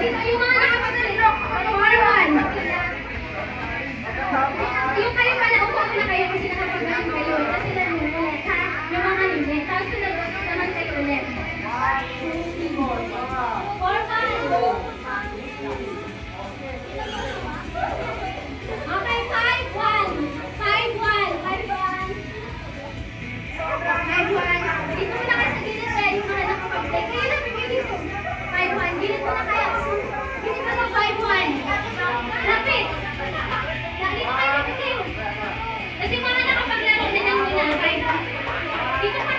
yung mga nakapagsalita. 4-1. Yung kayo pala, upo na kayo kasi nakapag-galing kayo. Kasi lang ulit, ha? Yung mga hindi. Tapos sunod naman kayo ulit. 4-1. Okay, 5-1. 5-1. 5-1. 5-1. Dito muna kayo sa gilid eh. Yung mga nakapag-play. Kayo na, bigay dito. 5-1. Gilid muna kayo kasi hindi ka mag 5-1. Lapit. Dito kayo, dito kayo. Kasi mga nakapaglaro din ang muna. 5-1. Dito ka.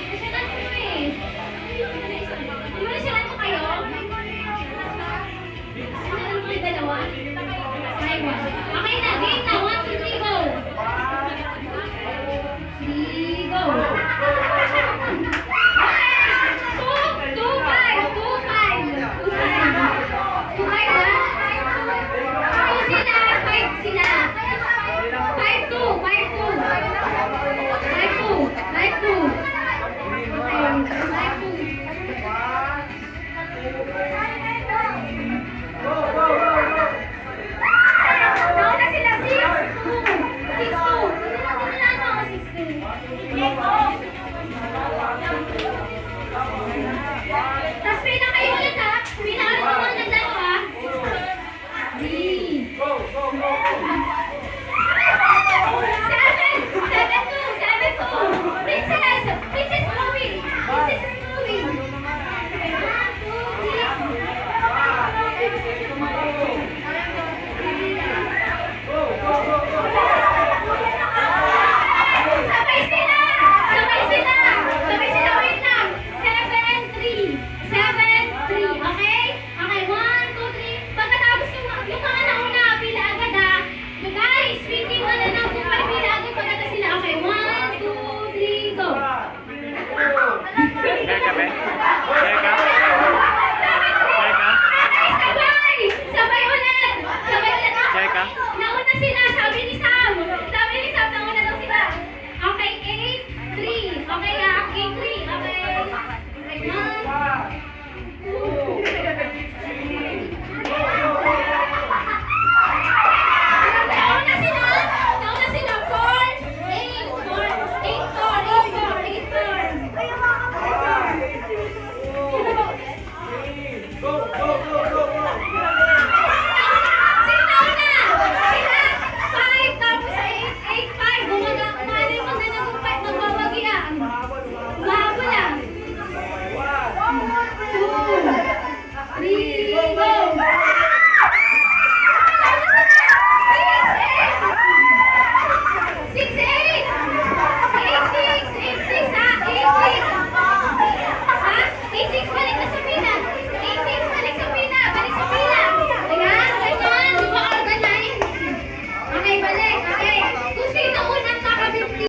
Nasyalan ko eh. Di ba nasyalan ko kayo? Nasyalan ko yung dalawa. 5-1. Okay na, game na. 1, 2, 3, go. 3, go. 2-5. 2-5. 2-5 ba? 2 sila. 5 sila. 5-2. 5-2. 5-2. 5-2. Nauna sila. 6-2. 6-2. Tinala mo ako 6-2. Tapos pinaka kayo ulit ha. Pinaka mo mga nagdano ha. 3. 7-2. Princess is moving. Princess is moving. 1, 2, 3. Sabay sila! Sabay sila! Sabay sila, wait lang! 7-3. 7-3, okay? Okay, 1, 2, 3. Pagkatapos yung mga nauna, pila agad ha. Guys, speaking na lang kung may pila agad pagkatapos sila. Okay, 1, 2, 3, go! Teka, be. Teka. Teka. Sabay! Sabay ulit! Sabay ulit! Teka. Nauna sila, sabi ni Sam. Sabi ni Sam, nauna daw sila. Okay, 8-3. Okay, 8-3. Okay. 3,